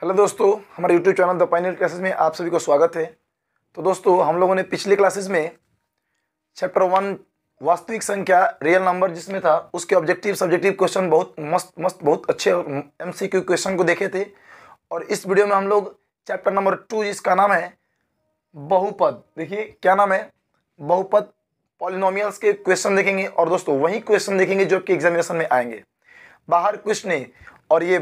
Hello दोस्तों, हमारे YouTube channel the Pioneer classes में आप सभी को स्वागत है। तो दोस्तों, हम लोगों ने पिछले क्लासेस में चैप्टर 1 वास्तविक संख्या रियल नंबर जिसमें था उसके ऑब्जेक्टिव सब्जेक्टिव क्वेश्चन बहुत मस्त बहुत अच्छे एमसीक्यू क्वेश्चन को देखे थे। और इस वीडियो में हम लोग चैप्टर नंबर 2 जिसका नाम है बहुपद, देखिए क्या नाम है, बहुपद पॉलिनोमियल्स के क्वेश्चन देखेंगे। और दोस्तों वही क्वेश्चन देखेंगे जो आपके एग्जामिनेशन में आएंगे, बाहर कुछ नहीं। और ये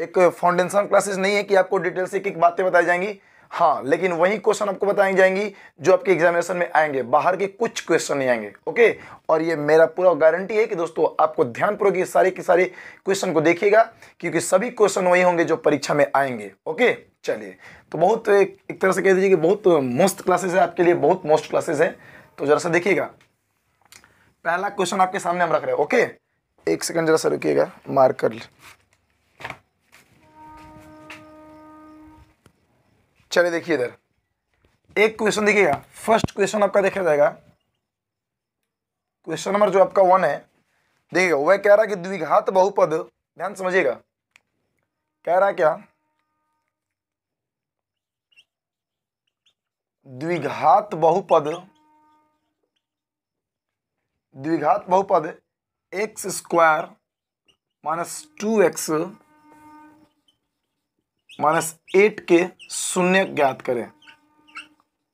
एक फाउंडेशन क्लासेस नहीं है कि आपको डिटेल से एक बातें बताई जाएंगी, हाँ, लेकिन वही क्वेश्चन आपको बताई जाएंगी जो आपके एग्जामिनेशन में आएंगे, बाहर के कुछ क्वेश्चन नहीं आएंगे। ओके, और ये मेरा पूरा गारंटी है कि दोस्तों आपको ध्यानपूर्वक ये सारे के सारे क्वेश्चन को देखिएगा, क्योंकि सभी क्वेश्चन वही होंगे जो परीक्षा में आएंगे। ओके, चलिए, तो बहुत एक तरह से कह दीजिए कि बहुत मस्त क्लासेस है आपके लिए, बहुत मोस्ट क्लासेस है। तो जरा सा देखिएगा, पहला क्वेश्चन आपके सामने हम रख रहे हैं। ओके, एक सेकंड जरा सा रुकिएगा, मार्क कर। चलिए देखिए, इधर एक क्वेश्चन देखिएगा। फर्स्ट क्वेश्चन आपका देखा जाएगा, क्वेश्चन नंबर जो आपका 1 है, देखिएगा। वह कह रहा है कि द्विघात बहुपद, ध्यान समझिएगा, कह रहा है क्या, द्विघात बहुपद x square minus 2x minus 8 के शून्यक ज्ञात करें।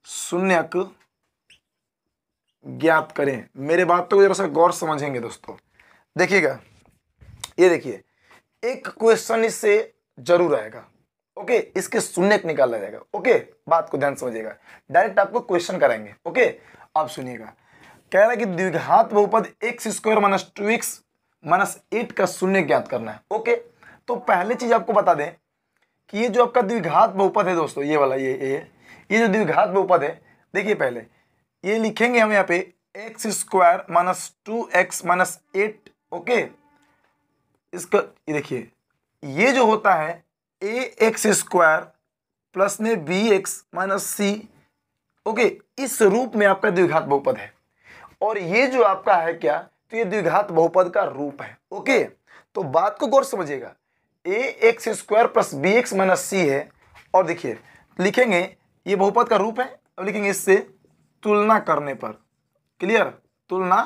शून्यक ज्ञात करें। मेरे बात को जरा सा गौर समझेंगे दोस्तों, देखिएगा, ये देखिए, एक क्वेश्चन इससे जरूर आएगा। ओके, इसके शून्यक निकाला जाएगा। ओके, बात को ध्यान समझिएगा, डायरेक्ट आपको क्वेश्चन कराएंगे। ओके, अब सुनिएगा, कह रहा है कि द्विघात बहुपद x square minus 2x minus 8 का शून्य ज्ञात करना है। ओके, तो पहले चीज आपको बता दें कि ये जो आपका द्विघात बहुपद है दोस्तों, ये वाला ये जो द्विघात बहुपद है, देखिए पहले ये लिखेंगे हम यहाँ पे x square minus 2x minus 8। Okay, इसका ये देखिए, ये जो होता है ए एक्स स्क्वायर प्लस में बी एक्स माइनस सी। ओके, इस रूप में आपका द्विघात बहुपद है। और ये जो आपका है क्या, तो ये द्विघात बहुपद का रूप है। ओके, तो बात को गौर समझिएगा, a x square plus B x minus c है। और देखिए लिखेंगे ये बहुपद का रूप है, अब लिखेंगे इससे तुलना करने पर, क्लियर, तुलना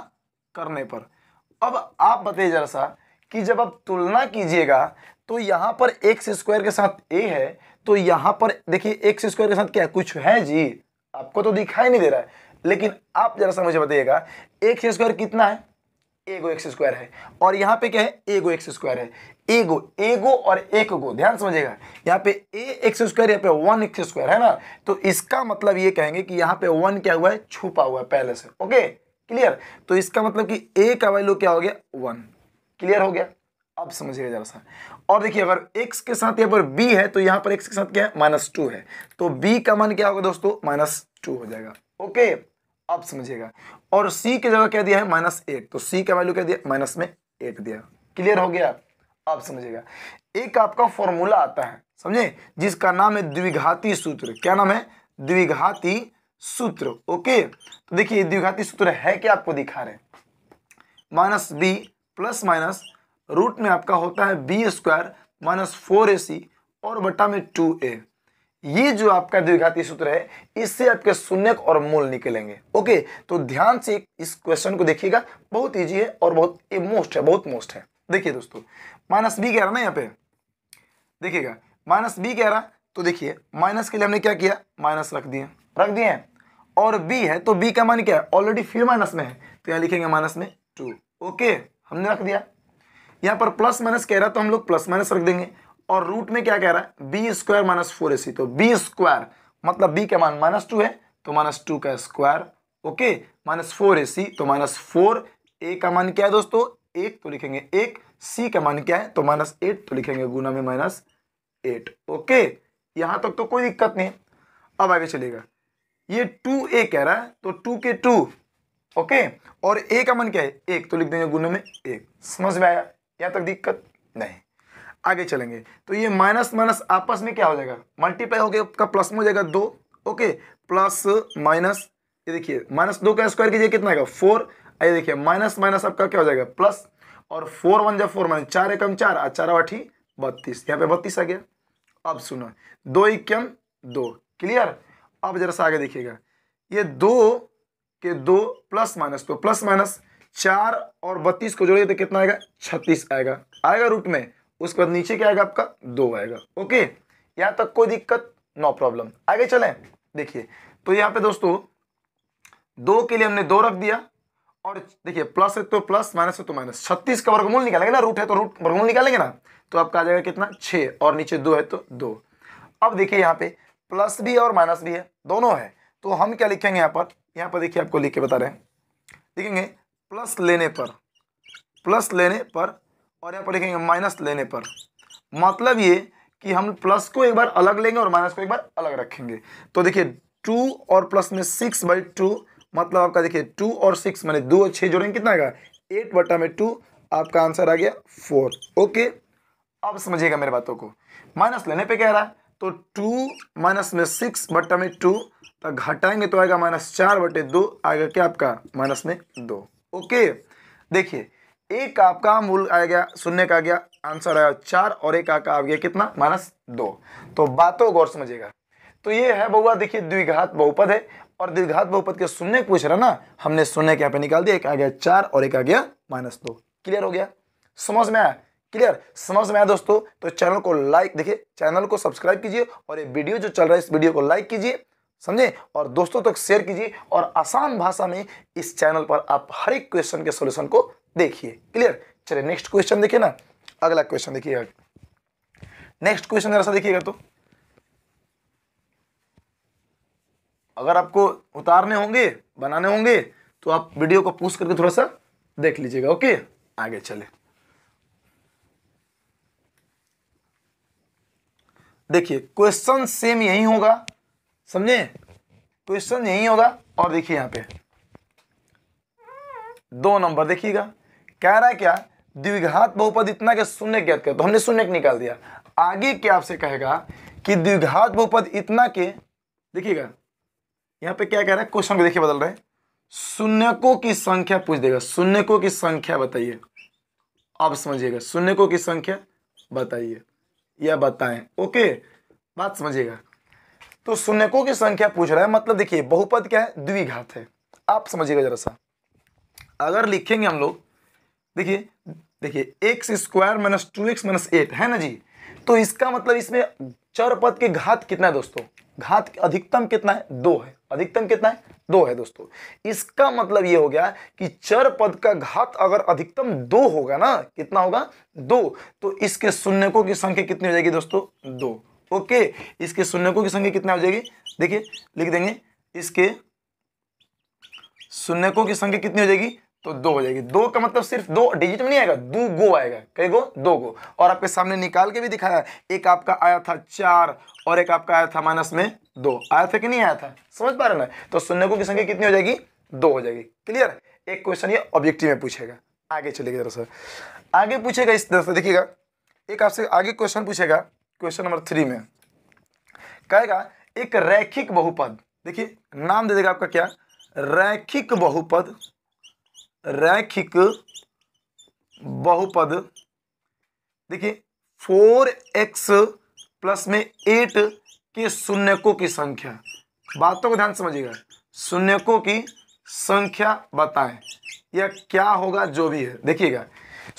करने पर। अब आप बताइए जरा सा कि जब आप तुलना कीजिएगा तो यहाँ पर एक्स स्क्वायर के साथ ए है, तो यहाँ पर देखिए एक्स स्क्वायर के साथ क्या है, कुछ है जी, आपको तो दिखाई नहीं दे रहा है, लेकिन आप जरा सा मुझे बताइएगा एक्स स्क्वायर कितना है, एगो एक्स स्क्वायर है, और यहाँ पे क्या है, एगो एक्स स्क्वायर है। एगो और एक गो, ध्यान समझिएगा, यहाँ पे ए एक्स स्क्वायर, यहाँ पे 1 एक्स स्क्वायर है ना, तो इसका मतलब ये कहेंगे कि यहाँ पे 1 क्या हुआ है, छुपा हुआ है पहले से। ओके, क्लियर, तो इसका मतलब कि ए का वैल्यू क्या हो गया, 1। क्लियर हो गया, अब समझिएगा जरा सा। और देखिए, अगर x के साथ यहाँ पर b है तो यहाँ पर x के साथ क्या है, -2 है, तो b का मान क्या होगा दोस्तों, -2 हो जाएगा। ओके, अब समझिएगा। और c की जगह क्या दिया है, -8, तो c का वैल्यू क्या दिया, -8 दिया। क्लियर हो गया, अब समझिएगा। एक आपका फॉर्मूला आता है, समझे, जिसका नाम है द्विघाती सूत्र। क्या नाम है, द्विघाती सूत्र। ओके, तो देखिए द्विघाती सूत्र है क्या, आपको दिखा रहे हैं, -b प्लस माइनस रूट में आपका होता है बी स्क्वायर माइनस 4ac और बटा में 2a। ये जो आपका द्विघाती सूत्र है, इससे आपके शून्यक और मूल निकलेंगे। ओके, तो ध्यान से इस क्वेश्चन को देखिएगा, बहुत इजी है और बहुत बहुत मोस्ट है। देखिए दोस्तों, -b कह रहा ना, यहाँ पे देखिएगा -b कह रहा, तो देखिए माइनस के लिए हमने क्या किया, माइनस रख दिए, और b है तो b का मान क्या है, ऑलरेडी फिर माइनस में है, तो यहाँ लिखेंगे -2। ओके, हमने रख दिया। यहाँ पर प्लस माइनस कह रहा है तो हम लोग प्लस माइनस रख देंगे, और रूट में क्या कह रहा है, बी स्क्वायर माइनस 4ac, तो बी स्क्वायर मतलब b का मान -2 है तो -2 का स्क्वायर। ओके, -4ac तो -4, a का मान क्या है दोस्तों, 1 तो लिखेंगे 1, c का मान क्या है तो -8 तो लिखेंगे गुना में -8। ओके, यहाँ तक तो कोई दिक्कत नहीं। अब आगे चलेगा, ये 2a कह रहा है तो 2 के 2। ओके, और a का मान क्या है, 1 तो लिख देंगे गुना में 1। समझ में आया, यहाँ तक दिक्कत नहीं। आगे चलेंगे तो ये माइनस माइनस आपस में क्या हो जाएगा, मल्टीप्लाई हो गया, आपका प्लस में हो जाएगा 2। ओके, प्लस माइनस, ये देखिए -2 का स्क्वायर कीजिए कितना आएगा, 4। ये देखिए माइनस माइनस आपका क्या हो जाएगा, प्लस, और 4 1 जा 4 माइनस 4 एकम 4, 4 8 32, यहाँ पे 32 आ गया। अब सुनो, 2 इक्यम 2, क्लियर। अब जरा सा आगे देखिएगा, ये 2 के 2 प्लस माइनस, तो प्लस माइनस 4 और 32 को जोड़िए तो कितना आएगा, 36 आएगा, आएगा रूट में। उसके बाद नीचे क्या आएगा आपका, 2 आएगा। ओके, यहाँ तक कोई दिक्कत, नो प्रॉब्लम। आगे चलें, देखिए तो यहाँ पे दोस्तों 2 के लिए हमने 2 रख दिया, और देखिए प्लस है तो प्लस, माइनस है तो माइनस, 36 का वर्गमूल निकालेंगे ना, रूट है तो रूट वर्गमूल निकालेंगे ना, तो आपका आ जाएगा कितना, 6, और नीचे 2 है तो 2। अब देखिए यहाँ पे प्लस भी और माइनस भी है, दोनों है, तो हम क्या लिखेंगे यहाँ पर देखिए आपको लिख के बता रहे हैं, लिखेंगे प्लस लेने पर और यहाँ पर लिखेंगे माइनस लेने पर। मतलब ये कि हम प्लस को एक बार अलग लेंगे और माइनस को एक बार अलग रखेंगे। तो देखिए 2 और प्लस में 6/2, मतलब आपका देखिए 2 और 6 मैंने 2 और 6 जोड़ेंगे कितना आएगा, 8/2, आपका आंसर आ गया 4। ओके, अब समझिएगा मेरे बातों को, माइनस लेने पे क्या रहा है, तो 2 माइनस में 6/2, तो घटाएंगे तो आएगा -4/2, आएगा क्या आपका -2। ओके, देखिए एक आपका मूल आ गया, शून्य का आ गया, आंसर आया 4, और एक आपका आ गया कितना, -2। तो बातों गौर समझिएगा। तो ये है बउआ, देखिए द्विघात बहुपद है, और द्विघात बहुपद के शून्य पूछ रहा ना, हमने शून्य के यहाँ पे निकाल दिया, एक आ गया 4 और एक आ गया -2। क्लियर हो गया, समझ में आया, क्लियर समझ में आया दोस्तों। तो चैनल को लाइक, देखिए चैनल को सब्सक्राइब कीजिए, और ये वीडियो जो चल रहा है इस वीडियो को लाइक कीजिए, समझे, और दोस्तों तक शेयर कीजिए, और आसान भाषा में इस चैनल पर आप हर एक क्वेश्चन के सॉल्यूशन को देखिए। क्लियर, चलिए नेक्स्ट क्वेश्चन देखिए ना, अगला क्वेश्चन देखिएगा, नेक्स्ट क्वेश्चन जरा सा देखिएगा। तो अगर आपको उतारने होंगे, बनाने होंगे, तो आप वीडियो को पॉज करके थोड़ा सा देख लीजिएगा। ओके, आगे चले, देखिए क्वेश्चन सेम यही होगा, समझे, क्वेश्चन यही होगा। और देखिए यहाँ पे 2 नंबर देखिएगा, कह रहा है क्या, द्विघात बहुपद इतना के शून्य ज्ञात कर, तो हमने शून्य निकाल दिया। आगे क्या आपसे कहेगा कि द्विघात बहुपद इतना के, देखिएगा यहाँ पे क्या कह रहा है, क्वेश्चन को देखिए बदल रहे हैं, शून्यकों की संख्या पूछ देगा, शून्यकों की संख्या बताइए। अब समझिएगा, शून्यकों की संख्या बताइए या बताएं। ओके, बात समझिएगा। तो शून्यकों की संख्या पूछ रहा है, मतलब देखिए बहुपद क्या है, द्विघात है। आप समझिएगा जरा सा, अगर लिखेंगे हम लोग, देखिए x² - 2x - 8 है ना जी, तो इसका मतलब इसमें चर पद के घात कितना है दोस्तों, घात अधिकतम कितना है, 2 है, अधिकतम कितना है, 2 है दोस्तों। इसका मतलब ये हो गया कि चर पद का घात अगर अधिकतम 2 होगा ना, कितना होगा, 2, तो इसके शून्यकों की संख्या कितनी हो जाएगी दोस्तों, 2। ओके, इसके शून्यकों की संख्या कितना हो जाएगी, देखिए लिख देंगे, इसके शून्यकों की संख्या कितनी हो जाएगी, तो 2 हो जाएगी। 2 का मतलब सिर्फ 2 डिजिट में नहीं आएगा, 2 गो आएगा, कई गो, 2 गो। और आपके सामने निकाल के भी दिखाया, एक आपका आया था 4 और एक आपका आया था -2, आया था कि नहीं आया था, समझ पा रहे ना। तो शून्यकों की संख्या कितनी हो जाएगी, 2 हो जाएगी। क्लियर, एक क्वेश्चन ये ऑब्जेक्टिव में पूछेगा। आगे चलेगा जरा सा, आगे पूछेगा इस तरह से, देखिएगा एक आपसे आगे क्वेश्चन पूछेगा, क्वेश्चन नंबर 3 में कहेगा एक रैखिक बहुपद, देखिए नाम दे देगा आपका क्या, रैखिक बहुपद, रैखिक बहुपद, देखिए 4x + 8 के शून्यकों की संख्या, बातों को ध्यान समझिएगा, शून्यकों की संख्या बताएं, या क्या होगा जो भी है। देखिएगा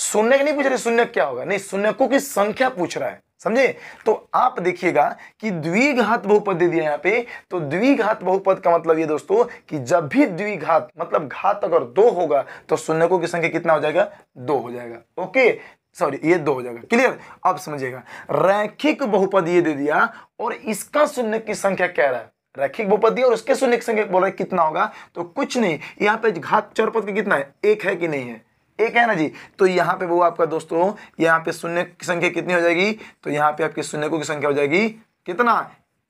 शून्य नहीं पूछ रहे, शून्य क्या होगा, नहीं शून्यकों की संख्या पूछ रहा है, समझे। तो आप देखिएगा कि द्विघात बहुपद दे दिया यहाँ पे, तो द्विघात बहुपद का मतलब ये दोस्तों कि जब भी द्विघात मतलब घात अगर 2 होगा तो शून्यकों की संख्या कितना हो जाएगा, 2 हो जाएगा। ओके, सॉरी ये 2 हो जाएगा। क्लियर, अब समझिएगा, रैखिक बहुपद ये दे दिया और इसका शून्य की संख्या कह रहा है, रैखिक बहुपद दिया और उसके शून्य की संख्या बोल रहा है कितना होगा, तो कुछ नहीं, यहाँ पे घात चर पद का कितना है, 1 है कि नहीं है, 1 है ना जी। तो यहाँ पे वो आपका दोस्तों, यहाँ पे शून्य की संख्या कितनी हो जाएगी, तो यहाँ पे आपके शून्यकों की संख्या हो जाएगी कितना,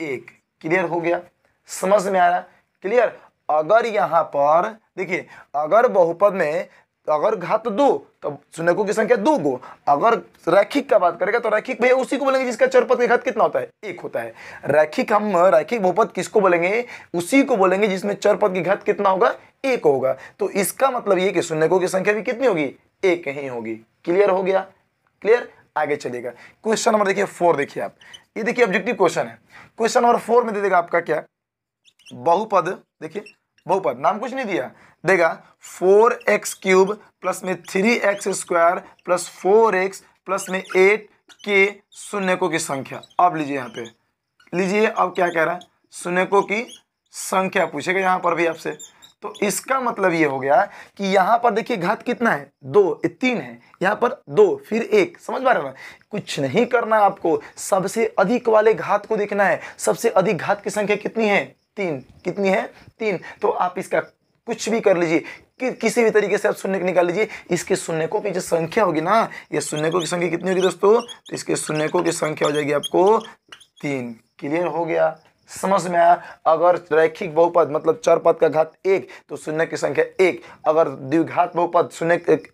1। क्लियर हो गया, समझ में आया, क्लियर। अगर यहाँ पर देखिए, अगर बहुपद में अगर घात 2 तो शून्यकों की संख्या 2 गो, अगर रैखिक का बात करेगा तो रैखिक भैया उसी को बोलेंगे जिसका चरपद का घात कितना होता है, 1 होता है। रैखिक हम रैखिक बहुपद किसको बोलेंगे, उसी को बोलेंगे जिसमें चरपद की घात कितना होगा, 1 होगा। तो इसका मतलब ये कि शून्यकों की संख्या भी कितनी होगी, 1 ही होगी। क्लियर हो गया, क्लियर। आगे चलेगा, क्वेश्चन नंबर देखिए 4, देखिए आप, ये देखिए ऑब्जेक्टिव क्वेश्चन है। क्वेश्चन नंबर 4 में दे देगा आपका क्या, बहुपद। देखिए बहुपद, नाम कुछ नहीं दिया, देगा 4x³ प्लस में 3x² प्लस 4x प्लस में 8 के शून्यकों की संख्या। अब लीजिए यहाँ पे, लीजिए अब क्या कह रहा है, शून्यकों की संख्या पूछेगा यहाँ पर भी आपसे। तो इसका मतलब ये हो गया कि यहाँ पर देखिए घात कितना है, 2, 3 है, यहाँ पर 2 फिर 1, समझ पा रहे हो ना। कुछ नहीं करना है आपको, सबसे अधिक वाले घात को देखना है। सबसे अधिक घात की संख्या कितनी है, 3। कितनी है, 3। तो आप इसका कुछ भी कर लीजिए, किसी भी तरीके से आप शून्य निकाल लीजिए। इसके शून्यकों की जो संख्या होगी ना, ये शून्यकों की संख्या कितनी होगी दोस्तों, तो इसके शून्यकों की संख्या हो जाएगी आपको 3। क्लियर हो गया, समझ में आया। अगर रैखिक बहुपद मतलब चर पद का घात 1 तो शून्य की संख्या 1। अगर द्विघात बहुपद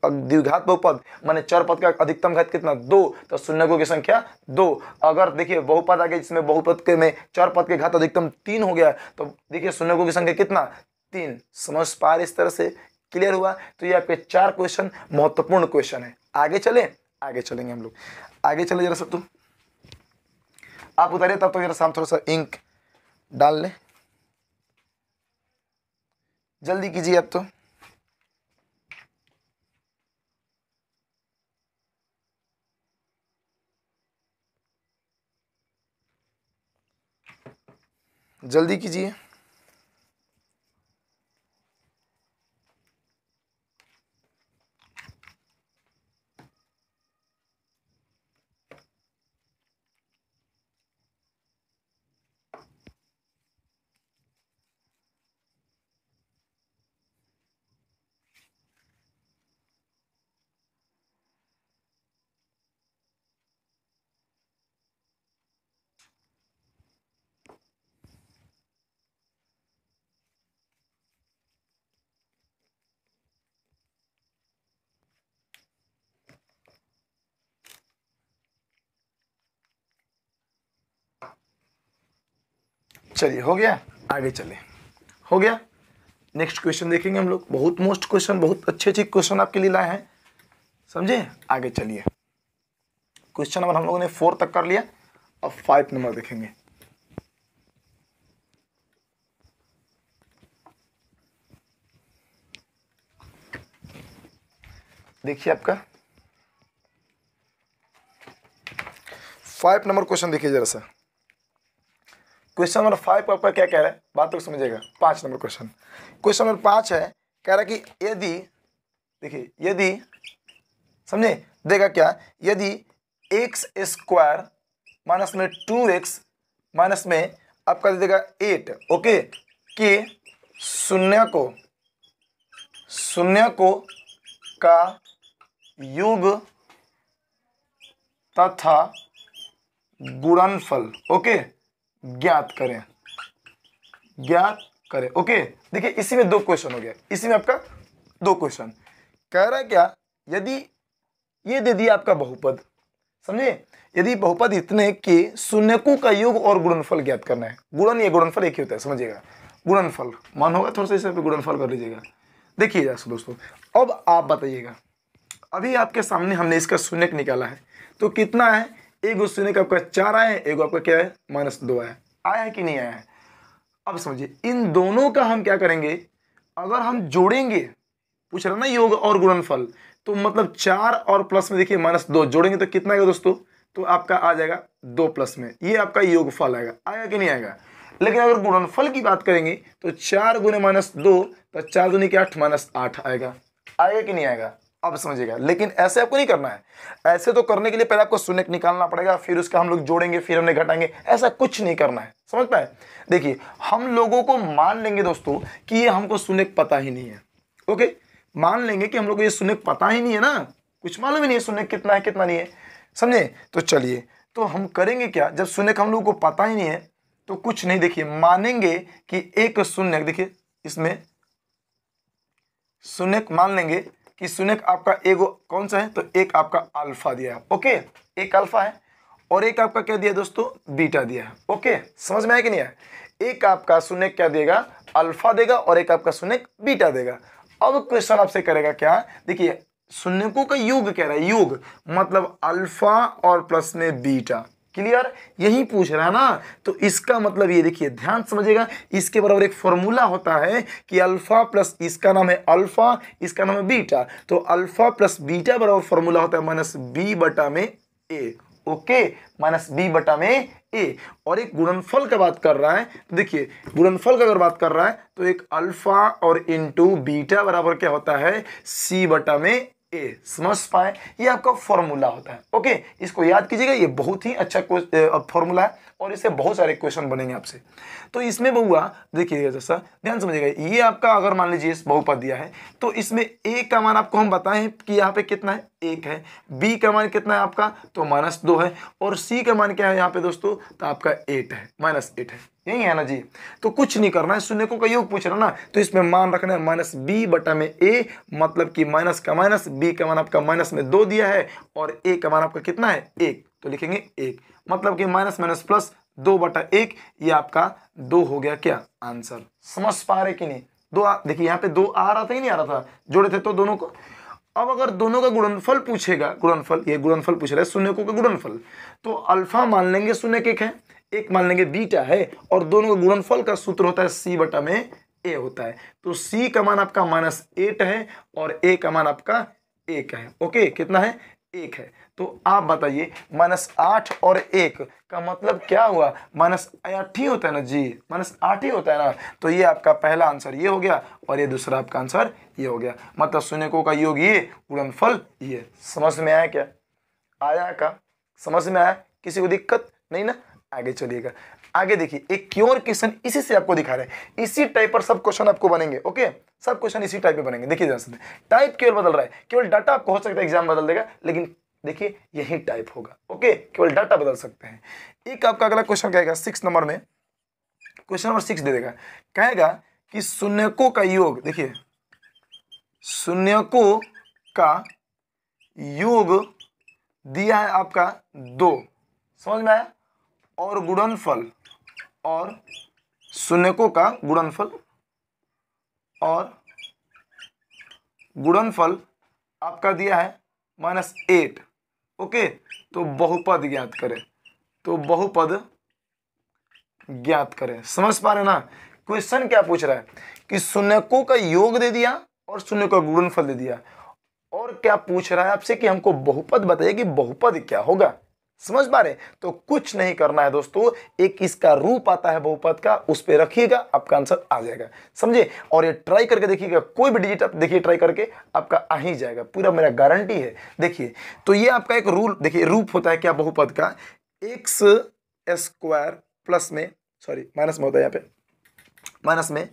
द्विघात बहुपद माने चर पद का अधिकतम घात कितना, 2, तो शून्यकों की संख्या 2। अगर देखिए बहुपद आ गया जिसमें बहुपद के में चर पद के घात अधिकतम 3 हो गया, तो देखिए शून्यकों की संख्या कितना, 3। समझ पा रहे इस तरह से, क्लियर हुआ। तो ये आपके 4 क्वेश्चन महत्वपूर्ण क्वेश्चन है। आगे चले, आगे चलेंगे हम लोग, आगे चले जरा सब। तो आप उतारिए तब तो जरा शाम थोड़ा सा इंक डाल लें, जल्दी कीजिए अब तो। जल्दी कीजिए। चलिए हो गया, आगे चले, हो गया। नेक्स्ट क्वेश्चन देखेंगे हम लोग। बहुत मोस्ट क्वेश्चन, बहुत अच्छे अच्छे क्वेश्चन आपके लिए लाए हैं, समझे। आगे चलिए, क्वेश्चन नंबर हम लोगों ने 4 तक कर लिया, अब 5 नंबर देखेंगे। देखिए आपका 5 नंबर क्वेश्चन देखिए जरा सा। क्वेश्चन नंबर 5 आपका क्या कह रहा है, बात तो समझिएगा। 5 नंबर क्वेश्चन, क्वेश्चन नंबर 5 है, कह रहा है कि यदि, देखिए यदि, समझे, देगा क्या, यदि x² माइनस में 2x माइनस में आपका दे देगा 8, ओके, कि शून्य को का योग तथा गुणनफल, ओके, ज्ञात करें, ओके। देखिए इसी में 2 क्वेश्चन हो गया, इसी में आपका 2 क्वेश्चन। कह रहा है क्या, यदि ये दे दिया आपका बहुपद, समझे, यदि बहुपद इतने के शून्यकों का योग और गुणनफल ज्ञात करना है। गुणन या गुणनफल एक ही होता है, समझिएगा। गुणनफल मान होगा, थोड़ा सा इसे गुणनफल कर लीजिएगा। देखिएगा दोस्तों, अब आप बताइएगा, अभी आपके सामने हमने इसका शून्यक निकाला है, तो कितना है, एक शून्यक आपका 4 आया है, एक आपका क्या है, -2 आया है कि नहीं आया है। अब समझिए इन दोनों का हम क्या करेंगे, अगर हम जोड़ेंगे, पूछ रहा ना योग और गुणनफल, तो मतलब 4 और प्लस में देखिए -2 जोड़ेंगे तो कितना आएगा दोस्तों, तो आपका आ जाएगा 2 प्लस में, ये आपका योगफल आएगा कि नहीं आएगा। लेकिन अगर गुणनफल की बात करेंगे तो 4 गुने -2 तो 4 दूनी के 8 -8 आएगा कि नहीं आएगा। अब समझिएगा, लेकिन ऐसे आपको नहीं करना है। ऐसे तो करने के लिए पहले आपको शून्य निकालना पड़ेगा, फिर उसका हम लोग जोड़ेंगे, फिर हमने घटाएंगे, ऐसा कुछ नहीं करना है, समझ पाए। देखिए हम लोगों को मान लेंगे दोस्तों कि ये हमको शून्य पता ही नहीं है, ओके, मान लेंगे कि हम लोग को ये शून्य पता ही नहीं है ना, कुछ मालूम ही नहीं है शून्य कितना है कितना नहीं है, समझे। तो चलिए, तो हम करेंगे क्या, जब शून्य हम लोगों को पता ही नहीं है तो कुछ नहीं, देखिए मानेंगे कि एक शून्य, देखिए इसमें शून्य मान लेंगे कि शून्य आपका एगो कौन सा है, तो एक आपका अल्फा दिया है, ओके, एक अल्फा है, और एक आपका क्या दिया दोस्तों, बीटा दिया है, ओके। समझ में आया कि नहीं आया। एक आपका शून्य क्या देगा, अल्फा देगा, और एक आपका शून्य बीटा देगा। अब क्वेश्चन आपसे करेगा क्या, देखिए शून्यकों का योग कह रहा है, योग मतलब अल्फा और प्लस में बीटा, क्लियर, यही पूछ रहा है ना। तो इसका मतलब ये देखिए, ध्यान समझिएगा, इसके बराबर एक फॉर्मूला होता है कि अल्फा प्लस, इसका नाम है अल्फा, इसका नाम है बीटा, तो अल्फा प्लस बीटा बराबर फॉर्मूला होता है माइनस बी बटा में ए। ओके, माइनस बी बटा में ए। और एक गुणनफल का बात कर रहा है, तो देखिए गुणनफल का अगर बात कर रहा है तो एक अल्फा और इंटू बीटा बराबर क्या होता है, सी बटा में ए। समझ पाए, ये आपका फॉर्मूला होता है। ओके, इसको याद कीजिएगा, ये बहुत ही अच्छा फॉर्मूला है और इससे बहुत सारे क्वेश्चन बनेंगे आपसे। तो इसमें बहुआ देखिएगा, जैसा ध्यान समझिएगा, ये आपका अगर मान लीजिए बहुपद दिया है तो इसमें ए का मान आपको हम बताएं कि यहाँ पे कितना है, 1 है, बी का मान कितना है आपका, तो -2 है, और सी का मान क्या है यहाँ पे दोस्तों, तो आपका 8 है, -8 है, यही है ना जी। तो कुछ नहीं करना है, शून्यकों का योग पूछ रहा ना, तो इसमें मान रखना है माइनस बी बटा में ए, मतलब कि माइनस का माइनस, बी का मान आपका माइनस में 2 दिया है और ए का मान आपका कितना है 1, तो लिखेंगे 1, मतलब कि माइनस माइनस प्लस 2 बटा 1, ये आपका 2 हो गया क्या आंसर। समझ पा रहे कि नहीं, देखिए यहाँ पे 2 आ रहा था ही नहीं आ रहा था, जोड़े थे तो दोनों को। अब अगर दोनों का गुणनफल पूछेगा, गुणनफल, ये गुणनफल पूछ रहा है शून्यकों का गुणनफल, तो अल्फा मान लेंगे शून्यक 1 है, एक मान लेंगे बीटा है, और दोनों का गुणनफल का सूत्र होता है सी बटा में ए होता है। तो सी का मान आपका -8 है और ए का मान आपका 1 है। ओके, कितना है, 1 है। तो आप बताइए -8 और 1 का मतलब क्या हुआ, -8 ही होता है ना जी, -8 ही होता है ना। तो ये आपका पहला आंसर ये हो गया और ये दूसरा आपका आंसर ये हो गया, मतलब शून्यकों का योग ये, गुणनफल ये। समझ में आया क्या, आया का, समझ में आया, किसी को दिक्कत नहीं ना। आगे चलिएगा, आगे देखिए एक क्योर क्वेश्चन इसी से आपको दिखा रहे हैं, इसी टाइप पर सब क्वेश्चन आपको बनेंगे। ओके, सब क्वेश्चन इसी टाइप पे बनेंगे। देखिए जैसे टाइप केवल बदल रहा है, केवल डाटा आपको हो सकता है एग्जाम बदल देगा, लेकिन देखिए यही टाइप होगा। ओके, केवल डाटा बदल सकते हैं। एक आपका अगला क्वेश्चन कहेगा 6 नंबर में, क्वेश्चन नंबर 6 दे देगा, कहेगा कि शून्यकों का योग, देखिए शून्यकों का योग दिया है आपका 2, समझ में आया, और गुणनफल, और शून्यकों का गुणनफल, और गुणनफल आपका दिया है -8। ओके, तो बहुपद ज्ञात करें, तो बहुपद ज्ञात करें। समझ पा रहे ना, क्वेश्चन क्या पूछ रहा है कि शून्यकों का योग दे दिया और शून्य का गुणनफल दे दिया, और क्या पूछ रहा है आपसे कि हमको बहुपद बताइए कि बहुपद क्या होगा। समझ पा रहे, तो कुछ नहीं करना है दोस्तों, एक इसका रूप आता है बहुपद का, उस पे रखिएगा, आपका आंसर आ जाएगा। समझे, और ये ट्राई करके देखिएगा, कोई भी डिजिट आप देखिए ट्राई करके, आपका आ ही जाएगा, पूरा मेरा गारंटी है। देखिए तो ये आपका एक रूल, देखिए रूप होता है क्या बहुपद का, एक्स स्क्वायर प्लस में, सॉरी माइनस में होता है यहाँ पे, माइनस में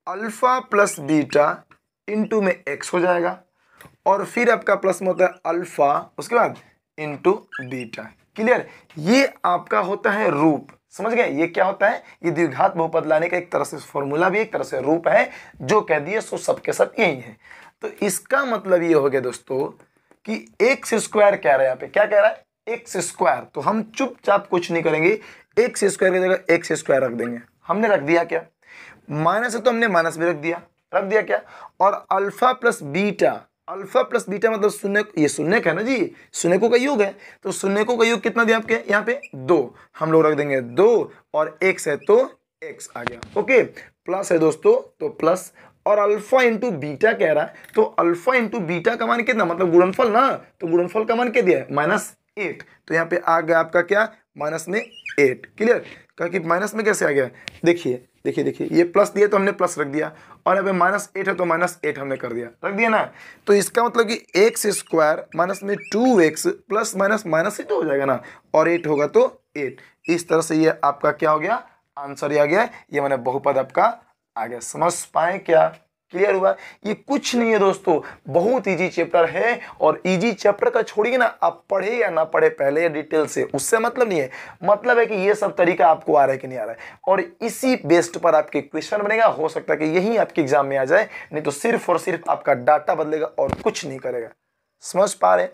अल्फा प्लस बीटा इंटू में एक्स हो जाएगा, और फिर आपका प्लस में होता है अल्फा, उसके बाद इंटू बीटा। क्लियर, ये आपका होता है रूप। समझ गए, ये क्या होता है, ये द्विघात बहुपद लाने का एक तरह से फॉर्मूला भी, एक तरह से रूप है, जो कह दिए सो सबके सब यही है। तो इसका मतलब ये हो गया दोस्तों कि एक्स स्क्वायर कह रहा है, यहाँ पे क्या कह रहा है, एक्स स्क्वायर। तो हम चुपचाप कुछ नहीं करेंगे, एक्स स्क्वायर की जगह एक्स स्क्वायर रख देंगे। हमने रख दिया क्या, माइनस है तो हमने माइनस भी रख दिया क्या, और alpha plus beta, alpha plus beta मतलब शून्य, ये शून्यक है ना जी, शून्यकों का योग है, तो शून्यकों का योग कितना दिया आपके यहाँ पे 2, हम लोग रख देंगे 2, और एक्स है तो एक्स आ गया। ओके, प्लस है दोस्तों तो प्लस, और अल्फा इंटू बीटा कह रहा है, तो अल्फा इंटू बीटा का मान कितना, मतलब गुणनफल ना, तो गुणनफल का मान क्या दिया है -8, तो यहाँ पे आ गया आपका क्या -8। क्लियर, क्योंकि माइनस में कैसे आ गया, देखिए देखिए देखिए, ये प्लस दिया तो हमने प्लस रख दिया, और यहाँ पे -8 है तो -8 हमने कर दिया, रख दिया ना। तो इसका मतलब कि एक्स स्क्वायर माइनस में 2x प्लस माइनस माइनस ही तो हो जाएगा ना, और 8 होगा तो 8। इस तरह से ये आपका क्या हो गया, आंसर ये आ गया, ये मैंने बहुपद आपका आ गया। समझ पाए क्या, क्लियर हुआ। ये कुछ नहीं है दोस्तों, बहुत इजी चैप्टर है, और इजी चैप्टर का छोड़िए ना, आप पढ़े या ना पढ़े पहले या डिटेल से, उससे मतलब नहीं है, मतलब है कि ये सब तरीका आपको आ रहा है कि नहीं आ रहा है, और इसी बेस्ड पर आपके क्वेश्चन बनेगा। हो सकता है कि यही आपके एग्जाम में आ जाए, नहीं तो सिर्फ और सिर्फ आपका डाटा बदलेगा और कुछ नहीं करेगा। समझ पा रहे,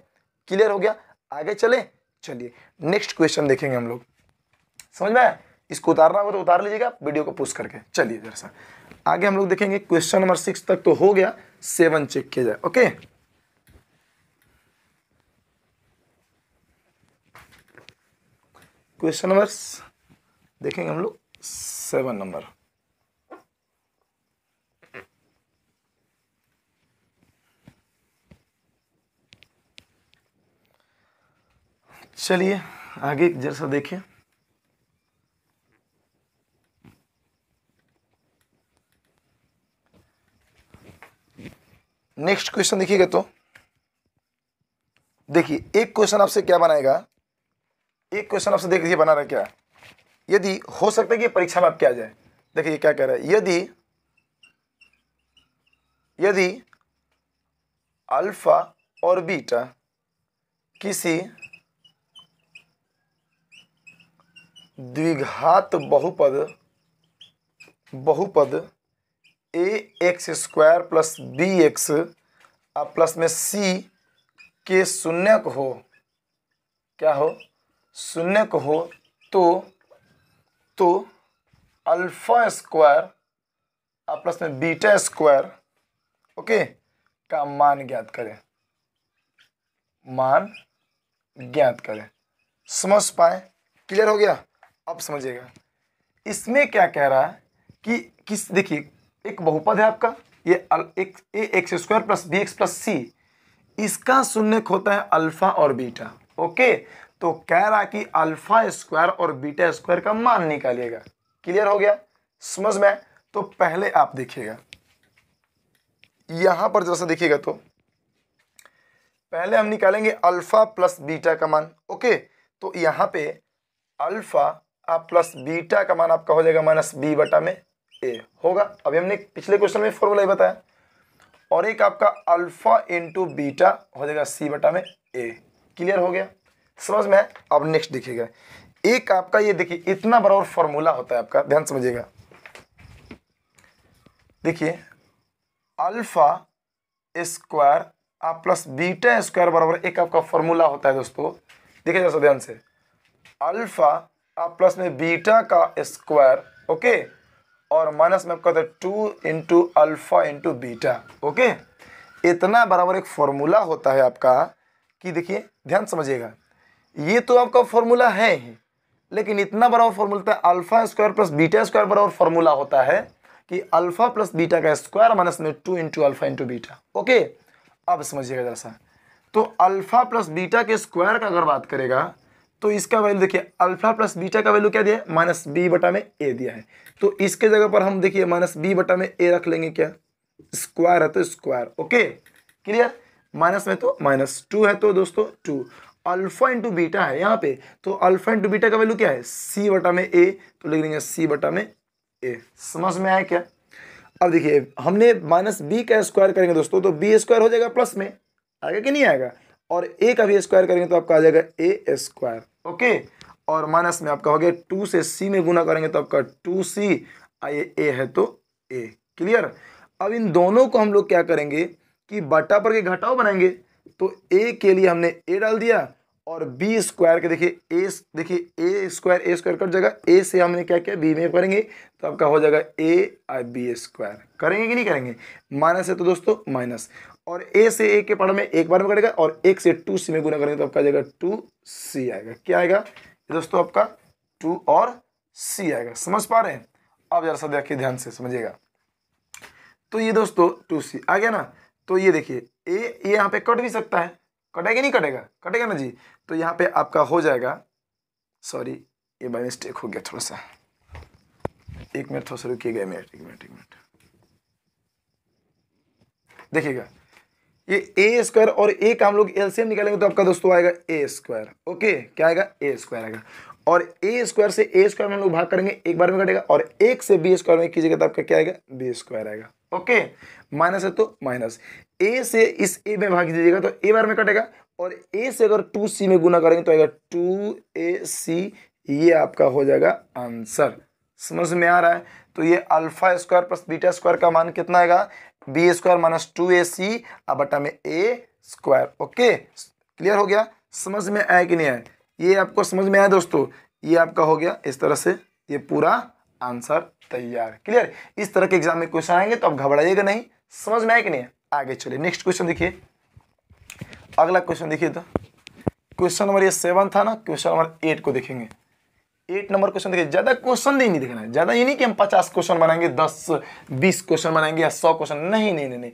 क्लियर हो गया। आगे चले, चलिए नेक्स्ट क्वेश्चन देखेंगे हम लोग। समझ में आया, इसको उतारना होगा तो उतार लीजिएगा वीडियो को पुश करके। चलिए जरा सा आगे हम लोग देखेंगे, क्वेश्चन नंबर 6 तक तो हो गया, 7 चेक किया जाए। ओके, क्वेश्चन नंबर देखेंगे हम लोग 7 नंबर। चलिए आगे जैसा देखें। नेक्स्ट क्वेश्चन देखिएगा तो देखिए, एक क्वेश्चन आपसे क्या बनाएगा, एक क्वेश्चन आपसे देख लीजिए बना रहा है क्या। यदि हो सकता है कि परीक्षा में आप क्या जाए, देखिए क्या कह रहा है, यदि अल्फा और बीटा किसी द्विघात बहुपद A x square plus B x plus में सी के शून्यक हो, क्या हो, शून्यक हो, तो अल्फा स्क्वायर प्लस में बीटा स्क्वायर ओके का मान ज्ञात करें, मान ज्ञात करें। समझ पाए? क्लियर हो गया? अब समझिएगा इसमें क्या कह रहा है कि किस, देखिए एक बहुपद है आपका, ये एक a x square plus B x plus c, इसका शून्यक होता है अल्फा और बीटा। ओके, तो कह रहा कि अल्फा स्क्वायर और बीटा स्क्वायर का मान निकालिएगा। क्लियर हो गया? समझ में? तो पहले आप देखिएगा यहां पर जैसा देखिएगा तो पहले हम निकालेंगे अल्फा प्लस बीटा का मान। ओके, तो यहाँ पे अल्फा प्लस बीटा का मान आपका हो जाएगा माइनस बी बटा में ए होगा। अभी हमने पिछले क्वेश्चन में फॉर्मूला ही बताया। और एक आपका अल्फा इंटू बीटा हो जाएगा सी बटा में ए। क्लियर हो गया? समझ में? अब नेक्स्ट देखिएगा, एक आपका ये देखिए इतना बड़ा और फॉर्मूला होता है आपका, ध्यान समझिएगा। देखिए alpha square plus beta square बराबर एक आपका फॉर्मूला होता है दोस्तों। देखिए जैसा ध्यान से, अल्फा प्लस में बीटा का स्क्वायर ओके, और माइनस में आपका होता है 2 into alpha into beta. Okay, इतना बराबर एक फॉर्मूला होता है आपका कि देखिए ध्यान समझिएगा, ये तो आपका फॉर्मूला है ही, लेकिन इतना बराबर फॉर्मूला है alpha square plus beta square बराबर फॉर्मूला होता है कि अल्फा प्लस बीटा का स्क्वायर माइनस में 2 into alpha into beta. Okay, अब समझिएगा जैसा, तो अल्फा प्लस बीटा के स्क्वायर का अगर बात करेगा तो इसका वैल्यू देखिए, अल्फा प्लस बीटा का वैल्यू क्या दिया है, माइनस बी बटा में ए दिया है। तो इसके जगह पर हम देखिए माइनस बी बटा में ए रख लेंगे, क्या स्क्वायर है तो स्क्वायर। Okay clear? माइनस में तो माइनस, 2 है तो दोस्तों 2, अल्फा इंटू बीटा है यहाँ पे, तो अल्फा इंटू बीटा का वैल्यू क्या है, सी बटा में ए, तो लिख लेंगे सी बटा में ए। समझ में आया क्या? अब देखिए हमने माइनस बी का स्क्वायर करेंगे दोस्तों, तो बी स्क्वायर हो जाएगा प्लस में, आएगा कि नहीं आएगा, और ए का भी स्क्वायर करेंगे तो आपका आ जाएगा ए स्क्वायर। ओके, और माइनस में आपका हो गया 2 से सी में गुना करेंगे तो आपका 2c, ए है तो ए। क्लियर? अब इन दोनों को हम लोग क्या करेंगे कि बटा पर के घटाव बनाएंगे, तो ए के लिए हमने ए डाल दिया, और बी स्क्वायर के देखिए ए स्क्वायर कट जाएगा, ए से हमने क्या किया बी में करेंगे तो आपका हो जाएगा ए बी स्क्वायर। करेंगे कि नहीं करेंगे? माइनस है तो दोस्तों माइनस, और ए से ए के पढ़ में एक बार में कटेगा, और एक से 2c में गुना करेंगे तो आपका आ जाएगा 2c आएगा। क्या आएगा दोस्तों? आपका 2 और c आएगा। समझ पा रहे हैं? अब जरा सा देखिए ध्यान से समझिएगा, तो ये दोस्तों 2c आ गया ना, तो ये देखिए ए ये यहाँ पे कट भी सकता है, कटेगा नहीं कटेगा? कटेगा ना जी। तो यहाँ पे आपका हो जाएगा, सॉरी ये बाय मिस्टेक हो गया थोड़ा सा, एक मिनट थोड़ा सा रुकिएगा, एक मिनट देखिएगा, ये ए स्क्वायर और ए का हम लोग एलसीएम निकालेंगे तो आपका दोस्तों आएगा ए स्क्वायर। ओके, क्या आएगा? ए स्क्वायर आएगा, और ए स्क्वायर से ए स्क्वायर में हम लोग भाग करेंगे, एक बार में कटेगा, और एक से बी स्क्वायर में कीजिएगा तो आपका क्या आएगा? बी स्क्वायर आएगा। ओके, माइनस है तो माइनस, ए से इस ए में भाग दीजिएगा तो ए बार में कटेगा, और ए से अगर 2c में गुना करेंगे तो आएगा 2ac, ये आपका हो जाएगा आंसर। समझ में आ रहा है? तो ये alpha square plus beta square का मान कितना आएगा? बी स्क्वायर माइनस 2ac बटा में ए स्क्वायर। ओके क्लियर हो गया? समझ में आया कि नहीं आया? ये आपको समझ में आया दोस्तों? ये आपका हो गया इस तरह से, ये पूरा आंसर तैयार। क्लियर? इस तरह के एग्जाम में क्वेश्चन आएंगे तो आप घबराइएगा नहीं। समझ में आया कि नहीं? आगे चलिए नेक्स्ट क्वेश्चन देखिए, अगला क्वेश्चन देखिए, तो क्वेश्चन नंबर ये 7 था ना, क्वेश्चन नंबर 8 को देखेंगे। 8 नंबर क्वेश्चन देखिए, ज्यादा क्वेश्चन नहीं देखना है, ज्यादा ये नहीं कि हम 50 क्वेश्चन बनाएंगे, 10-20 क्वेश्चन बनाएंगे या 100 क्वेश्चन, नहीं नहीं नहीं नहीं,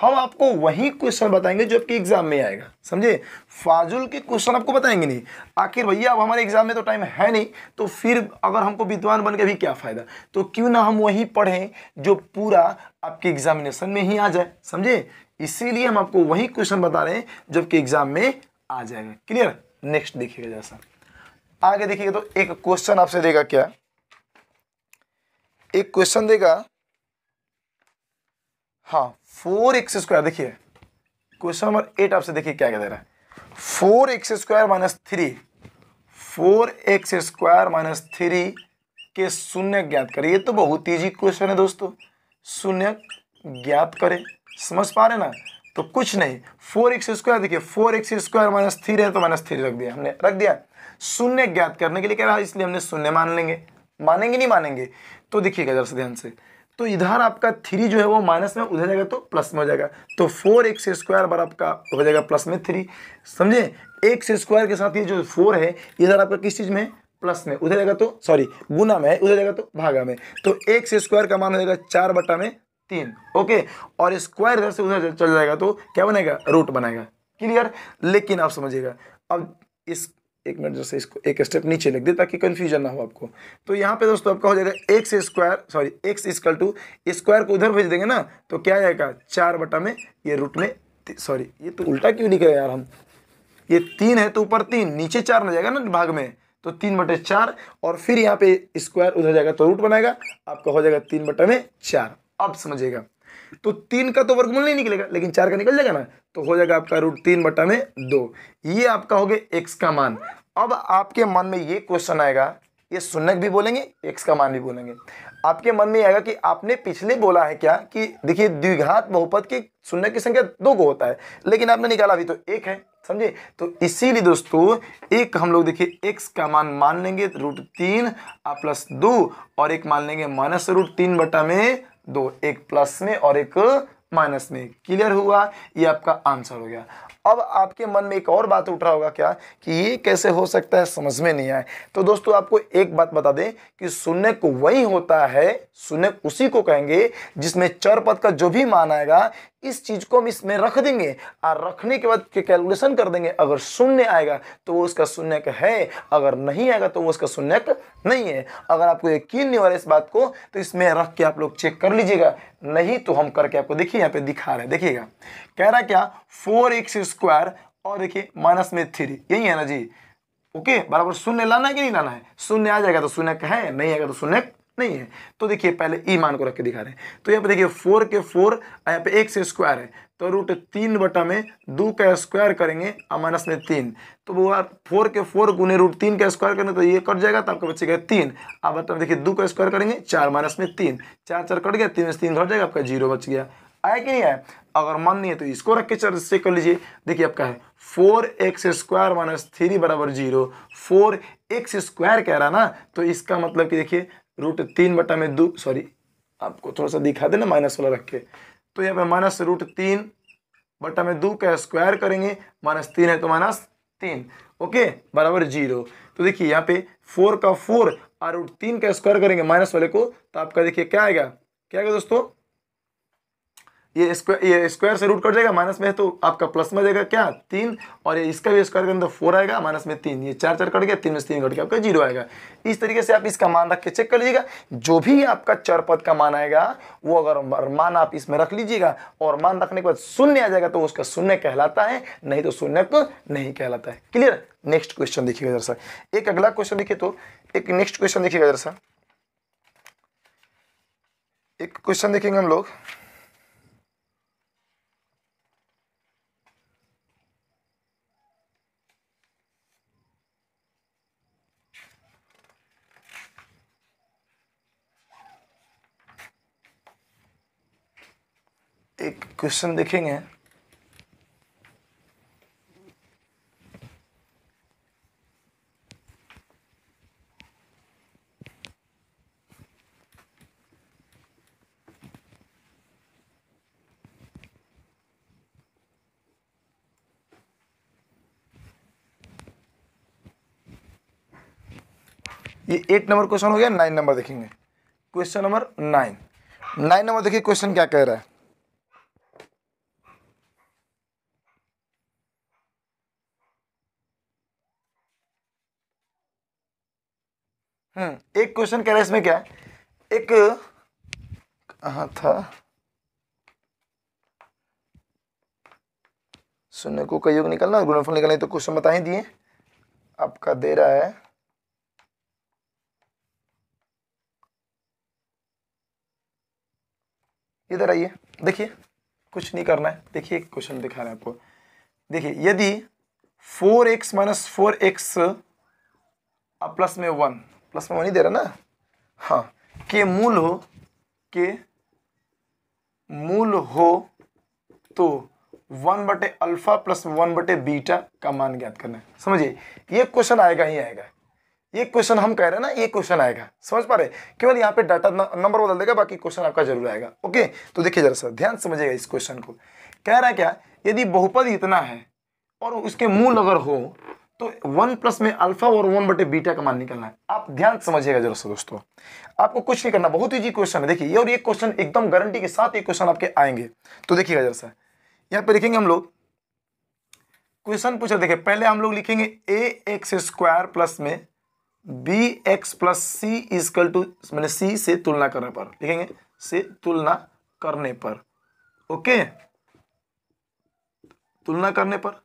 हम आपको वही क्वेश्चन बताएंगे जो आपके एग्जाम में आएगा, समझे। फाजुल के क्वेश्चन आपको बताएंगे नहीं। आखिर भैया अब हमारे एग्जाम में तो टाइम है नहीं, तो फिर अगर हमको विद्वान बन के भी क्या फायदा, तो क्यों ना हम वही पढ़ें जो पूरा आपके एग्जामिनेशन में ही आ जाए, समझे। इसीलिए हम आपको वही क्वेश्चन बता रहे हैं जो आपके एग्जाम में आ जाएगा। क्लियर। नेक्स्ट देखिएगा, जैसा आगे देखिएगा तो एक क्वेश्चन आपसे देगा क्या, एक क्वेश्चन देगा, हाँ 4x² देखिए क्वेश्चन नंबर 8 आपसे देखिए क्या क्या दे रहा है। 4x² माइनस 3, 4x² माइनस 3 के शून्य ज्ञात करें। ये तो बहुत ईजी क्वेश्चन है दोस्तों, शून्य ज्ञात करें, समझ पा रहे ना। तो कुछ नहीं, 4x² देखिए 4x² माइनस 3 है तो माइनस 3 रख दिया, हमने रख दिया। शून्य ज्ञात करने के लिए कह रहा है, इसलिए हमने शून्य मान लेंगे। मानेंगे नहीं मानेंगे, तो देखिएगा जरा से ध्यान से, तो इधर आपका 3 जो है वो माइनस में, उधर जाएगा तो प्लस में हो जाएगा, तो 4x² बार आपका हो जाएगा प्लस में 3, समझे। x² के साथ ये जो 4 है इधर आपका किस चीज में, प्लस में, उधर जाएगा तो सॉरी गुना में है, उधर जाएगा तो भागा में, तो x² का मान हो जाएगा 4/3। ओके, और स्क्वायर इधर से उधर चल जाएगा तो क्या बनेगा, रूट बनेगा। क्लियर। लेकिन आप समझिएगा, अब इस एक मिनट जैसे इसको एक स्टेप नीचे लिख दे ताकि कंफ्यूजन ना हो आपको। तो यहाँ पे दोस्तों आपका हो जाएगा x इक्वल टू स्क्वायर को उधर भेज देंगे ना, तो क्या आएगा 4 में ये रूट में, सॉरी ये तो उल्टा क्यों लिखे यार हम, ये 3 है तो ऊपर 3 नीचे 4 ना जाएगा ना भाग में, तो 3/4, और फिर यहाँ पे स्क्वायर उधर जाएगा तो रूट बनाएगा, आपका हो जाएगा 3/4। अब समझिएगा, तो 3 का तो वर्गमूल नहीं निकलेगा लेकिन 4 का निकल जाएगा ना, तो हो जाएगा आपका रूट 3/2। ये आपका हो गया x का मान। अब आपके मन में ये क्वेश्चन आएगा, ये शून्यक भी बोलेंगे x का मान भी बोलेंगे, आपके मन में आएगा कि आपने पिछले बोला है क्या कि देखिए द्विघात बहुपद के शून्य की संख्या 2 को होता है, लेकिन आपने निकाला अभी तो 1 है, समझे। तो इसीलिए दोस्तों एक हम लोग देखिए x का मान लेंगे √3 प्लस 2, और एक मान लेंगे माइनस √3/2, एक प्लस में और एक माइनस में। क्लियर हुआ, ये आपका आंसर हो गया। अब आपके मन में एक और बात उठ रहा होगा क्या कि ये कैसे हो सकता है, समझ में नहीं आए। तो दोस्तों आपको एक बात बता दें कि शून्य को वही होता है, शून्य उसी को कहेंगे जिसमें चर पद का जो भी मान आएगा इस चीज को हम इसमें रख देंगे और रखने के बाद कैलकुलेशन कर देंगे, अगर शून्य आएगा तो वो उसका शून्यक है, अगर नहीं आएगा तो वो उसका शून्यक नहीं है। अगर आपको यकीन नहीं हो रहा इस बात को तो इसमें रख के आप लोग चेक कर लीजिएगा, नहीं तो हम करके आपको देखिए यहाँ पे दिखा रहे हैं, देखिएगा कह रहा क्या 4x² और देखिए माइनस में 3, यही है ना जी। ओके, बराबर शून्य लाना है कि नहीं लाना है, शून्य आ जाएगा तो शून्य है, नहीं आएगा तो शून्य नहीं है। तो देखिए पहले ई मान को रख के दिखा रहे हैं, तो यहाँ पे देखिए 4 के 4 यहाँ पे x² है तो √3/2 का स्क्वायर करेंगे और माइनस में 3, तो वो 4 के 4 गुने √3 का स्क्वायर करेंगे तो ये कट जाएगा, तो आपका बचेगा 3। अब मतलब देखिए 2 का स्क्वायर करेंगे 4 माइनस में 3, 4 कट गया, 3 में 3 घट जाएगा, आपका 0 बच गया। आया कि नहीं आया। अगर मन नहीं है तो इसको रख के चेक कर लीजिए, देखिए आपका है 4x² माइनस 3 बराबर 0, 4x² कह रहा ना, तो इसका मतलब कि देखिए √3/2, सॉरी आपको थोड़ा सा दिखा देना माइनस वाला रख के, तो यहाँ पे माइनस √3/2 का स्क्वायर करेंगे, -3 है तो -3, ओके बराबर 0। तो देखिए यहाँ पे 4 का 4 और √3 का स्क्वायर करेंगे माइनस वाले को, तो आपका देखिए क्या आएगा दोस्तों, ये स्क्वायर से रूट कट जाएगा, माइनस में है तो आपका प्लस में जाएगा क्या 3, और ये इसका भी स्क्वायर करेंगे तो 4 आएगा, माइनस में 3, ये 4 कट गया, 3 में 3 घट गया, आपका 0 आएगा। इस तरीके से आप इसका मान रख के चेक कर लीजिएगा, जो भी आपका चर पद का मान आएगा वो अगर मान आप इसमें रख लीजिएगा और मान रखने के बाद शून्य आ जाएगा तो उसका शून्य कहलाता है, नहीं तो शून्य को नहीं कहलाता है। क्लियर। नेक्स्ट क्वेश्चन देखिएगा जरा सा, एक अगला क्वेश्चन देखिए, तो एक नेक्स्ट क्वेश्चन देखिएगा जरा सा, एक क्वेश्चन देखेंगे हम लोग, एक क्वेश्चन देखेंगे, ये 8 नंबर क्वेश्चन हो गया। 9 नंबर देखेंगे, क्वेश्चन नंबर 9 नंबर देखिए क्वेश्चन क्या कह रहा है। एक क्वेश्चन कह रहा है, इसमें क्या है, एक कहाँ था, शून्य को कई योग निकालना, गुणनफल निकालना, तो क्वेश्चन बता ही दिए। आपका दे रहा है इधर आइए, देखिए कुछ नहीं करना है। देखिए क्वेश्चन दिखा रहे हैं आपको। देखिए यदि 4x माइनस 4x प्लस में 1 ही दे रहा ना, हाँ, के मूल हो तो 1/अल्फा प्लस 1/बीटा का मान ज्ञात करना है। समझिए ये क्वेश्चन आएगा ही आएगा, ये क्वेश्चन हम कह रहे हैं ना, ये क्वेश्चन आएगा, समझ पा रहे, केवल यहाँ पे डाटा नंबर बदल देगा, बाकी क्वेश्चन आपका जरूर आएगा। ओके, तो देखिए जरा सा ध्यान समझिएगा इस क्वेश्चन को। कह रहा है क्या, यदि बहुपद इतना है और उसके मूल अगर हो तो 1 प्लस में अल्फा और 1/बीटा का मान निकलना है। आप ध्यान समझिएगा जरा सा दोस्तों, आपको कुछ नहीं करना, बहुत इजी क्वेश्चन है। देखिए ये, और ये क्वेश्चन एकदम गारंटी के साथ ये क्वेश्चन आपके आएंगे। तो देखिएगा जरा सा, यहाँ पे लिखेंगे हम लोग, क्वेश्चन पूछा, देखिए पहले हम लोग लिखेंगे ax² प्लस में bx plus c equal to, मैंने सी से तुलना करने पर लिखेंगे, से तुलना करने पर, ओके, तुलना करने पर।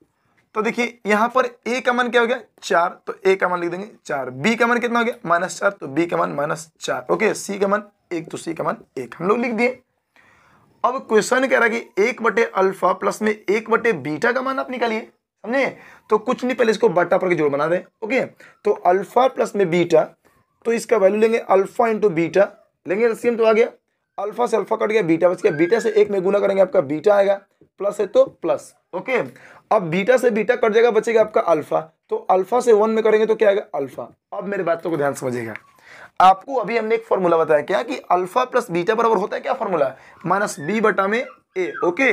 तो देखिए यहां पर a का मान क्या हो गया 4, तो a का मान लिख देंगे 4, b का मान कितना हो गया -4, तो b का मान -4, ओके, c का मान 1, तो c का मान 1 हम लोग लिख दिए। अब क्वेश्चन कह रहा है कि 1/अल्फा प्लस में 1/बीटा का मान आप निकालिए, समझे। तो कुछ नहीं, पहले इसको बटा पर के जोड़ बना दें, ओके। तो अल्फा प्लस में बीटा, तो इसका वैल्यू लेंगे अल्फा इंटू बीटा, लेंगे एलसीएम, तो आ गया अल्फा से अल्फा कट गया, बीटा बच गया, बीटा से 1 में गुना करेंगे आपका बीटा आएगा, प्लस है तो प्लस, ओके। अब बीटा से बीटा कट जाएगा, बचेगा आपका अल्फा, तो अल्फा से 1 में करेंगे तो क्या आएगा अल्फा। अब मेरे बातों को ध्यान समझिएगा, आपको अभी हमने एक फॉर्मूला बताया क्या, कि अल्फा प्लस बीटा बराबर होता है क्या formula, -b/a, okay.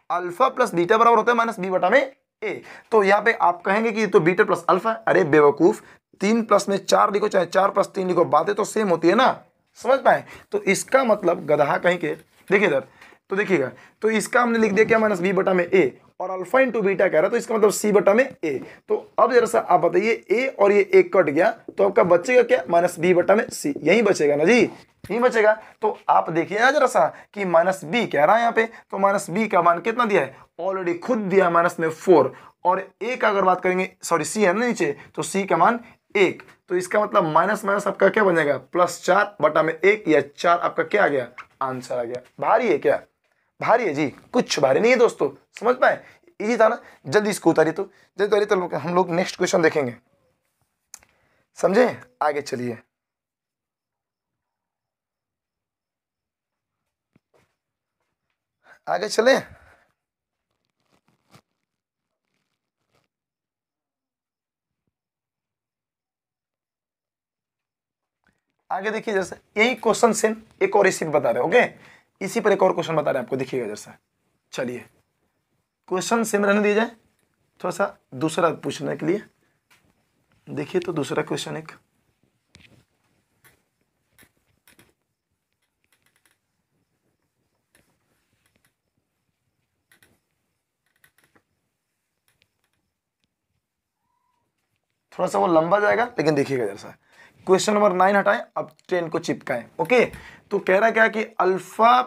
Alpha plus beta बराबर होता है -b/a। तो यहाँ पे आप कहेंगे कि तो बीटा प्लस अल्फा, अरे बेवकूफ, 3 प्लस में 4 लिखो चाहे 4 प्लस 3 लिखो, बातें तो सेम होती है ना, समझ पाए। तो इसका मतलब गधा कहीं के, देखिए इधर, तो देखिएगा, तो इसका हमने लिख दिया क्या -b/a, और अल्फा इंटू बीटा कह रहा है, तो इसका मतलब c/a। तो अब जरा सा आप बताइए, a और ये 1 कट गया, तो आपका बचेगा क्या -b/c, यही बचेगा ना जी, यही बचेगा। तो आप देखिए ना जरा सा कि -b कह रहा है यहाँ पे, तो -b का मान कितना दिया है, ऑलरेडी खुद दिया -4, और a का अगर बात करेंगे, सॉरी c है ना नीचे, तो c का मान 1, तो इसका मतलब माइनस माइनस आपका क्या बन जाएगा +4/1, या 4 आपका क्या आ गया, आंसर आ गया। भारी है क्या, भारी है जी, कुछ भारी नहीं है दोस्तों, समझ पाए, इजी था ना। जल्दी इसको उतारिए, तो जल्दी उतारिए, तो हम लोग नेक्स्ट क्वेश्चन देखेंगे, समझे। आगे चलिए, आगे चले। आगे देखिए, जैसे यही क्वेश्चन सेम एक और इसी पे बता रहे हैं, ओके, इसी पर एक और क्वेश्चन बता रहे हैं आपको, देखिएगा जैसा। चलिए क्वेश्चन सेम रहने दिया जाए, थोड़ा सा दूसरा पूछने के लिए। देखिए तो दूसरा क्वेश्चन एक, थोड़ा सा वो लंबा जाएगा, लेकिन देखिएगा जैसा। क्वेश्चन नंबर 9 हटाएं, अब 10 को चिपकाएं, ओके। तो कह रहा क्या कि अल्फा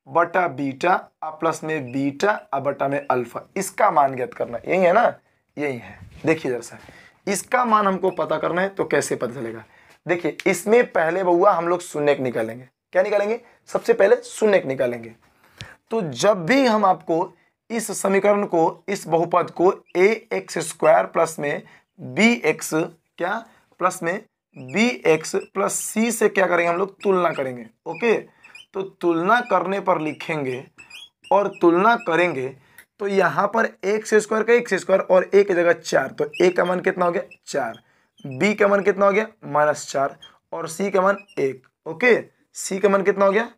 बटा बीटा प्लस में बीटा बटा में अल्फा, इसका मान ज्ञात करना, यही है ना, यही है। देखिए जैसा, इसका मान हमको पता करना है, तो कैसे पता चलेगा। देखिए इसमें पहले बउआ हम लोग शून्यक निकालेंगे, क्या निकालेंगे, सबसे पहले शून्यक निकालेंगे। तो जब भी हम आपको इस समीकरण को, इस बहुपद को ax² प्लस में bx क्या प्लस में bx प्लस c से क्या करेंगे हम लोग, तुलना करेंगे, ओके। तो तुलना करने पर लिखेंगे और तुलना करेंगे, तो यहाँ पर x² का x² और a की जगह 4, तो a का मान कितना हो गया 4, b का मान कितना हो गया -4, और c का मान 1, ओके। c का मान कितना हो गया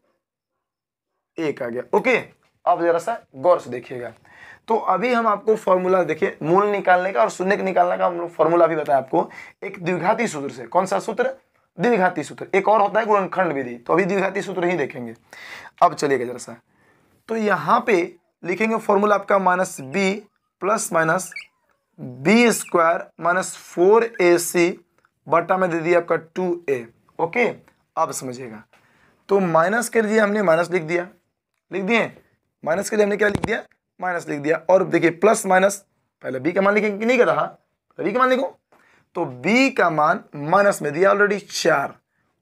1 आ गया, ओके। अब जरा सा गौर से देखिएगा, तो अभी हम आपको फॉर्मूला देखिए, मूल निकालने का और शून्य निकालने का हम फॉर्मूला भी बताया आपको एक द्विघाती सूत्र से। कौन सा सूत्र? द्विघाती सूत्र। एक और होता है गुणनखंड विधि, तो अभी द्विघाती सूत्र ही देखेंगे। अब चलिएगा जरा सा, तो यहाँ पे लिखेंगे फॉर्मूला आपका -b plus minus b square minus 4ac बटा में दे दिया आपका 2a। ओके, अब समझिएगा, तो माइनस के लिए हमने माइनस लिख दिया, लिख दिए, माइनस के लिए हमने क्या लिख दिया? माइनस लिख दिया। और देखिए प्लस माइनस, पहले b का मान लिखेंगे कि नहीं कर रहा, b का मान लिखो, तो b का मान माइनस में दिया ऑलरेडी 4,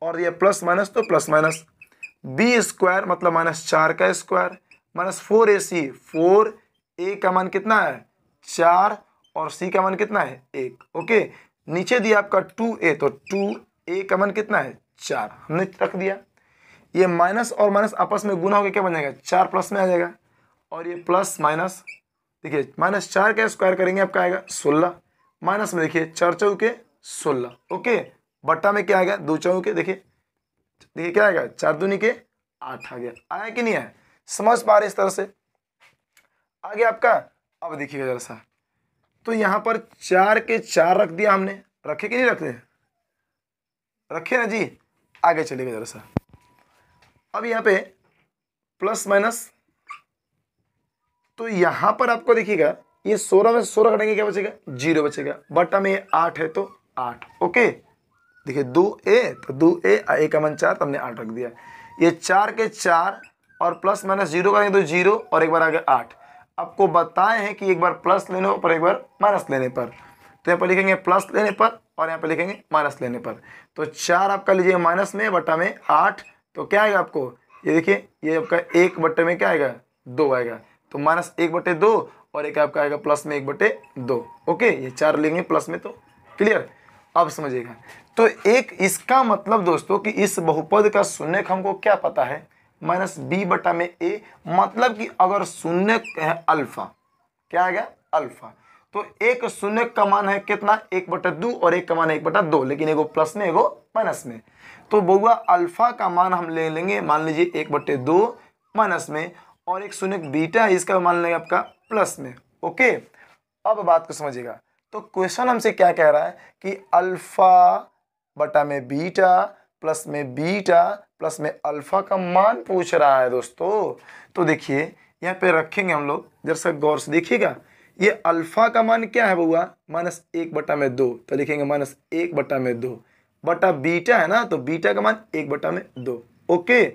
और ये प्लस माइनस तो प्लस माइनस, बी स्क्वायर मतलब -4 का स्क्वायर माइनस 4ac, 4a का मान कितना है? 4, और c का मान कितना है? 1। ओके, नीचे दिया आपका 2a, तो 2a का मान कितना है? 4, हमने रख दिया। ये माइनस और माइनस आपस में गुना होकर क्या बन जाएगा? 4 प्लस में आ जाएगा, और ये प्लस माइनस, देखिए -4 का स्क्वायर करेंगे आपका आएगा 16, माइनस में देखिए 4 चौके 16। ओके, बट्टा में क्या आएगा? 2 चौके, देखिए देखिए क्या आएगा? 4 दूनी के 8 आ गया। आया कि नहीं आया? समझ पा रहे इस तरह से? आ गया आपका। अब देखिएगा जरा सा, तो यहाँ पर 4 के 4 रख दिया हमने, रखे कि नहीं रखे? रखे ना जी। आगे चलेगा जरा सा, अब यहाँ पे प्लस माइनस, तो यहाँ पर आपको देखिएगा ये 16 में 16 कटेंगे, क्या बचेगा? 0 बचेगा, बटा में 8 है तो 8। ओके, देखिए 2a, तो 2a, a का मान 4, तो हमने 8 रख दिया। ये 4 के 4 और प्लस माइनस 0 करेंगे तो 0, और एक बार आ गया 8। आपको बताए हैं कि एक बार प्लस लेने पर एक बार माइनस लेने पर, तो यहाँ पर लिखेंगे प्लस लेने पर और यहाँ पर लिखेंगे माइनस लेने पर। तो 4 आपका लीजिएगा माइनस में, बटा में 8, तो क्या आएगा आपको? ये देखिए, ये आपका 1 बटे में क्या आएगा? 2 आएगा, तो -1/2, और एक आपका आएगा प्लस में 1/2। ओके, ये 4 लेंगे प्लस में, तो क्लियर। अब समझिएगा, तो एक इसका मतलब दोस्तों कि इस बहुपद का शून्यक हमको क्या पता है? -b बटा में a, मतलब कि अगर शून्यक है अल्फा, क्या आएगा? अल्फा, तो एक शून्यक का मान है कितना? 1/2, और एक का मान है 1/2, लेकिन एगो प्लस में एगो माइनस में। तो बउआ अल्फा का मान हम ले लेंगे, मान लीजिए 1/2 माइनस में, और एक शून्यक बीटा है, इसका मान लेंगे आपका प्लस में। ओके, अब बात को समझिएगा, तो क्वेश्चन हमसे क्या कह रहा है कि अल्फा बटा में बीटा प्लस में बीटा प्लस में अल्फा का मान पूछ रहा है दोस्तों। तो देखिए यहाँ पे रखेंगे हम लोग, जरा गौर से देखिएगा, ये अल्फा का मान क्या है बउआ? -1/2, तो लिखेंगे -1/2, बटा बीटा है ना, तो बीटा का मान 1/2। ओके,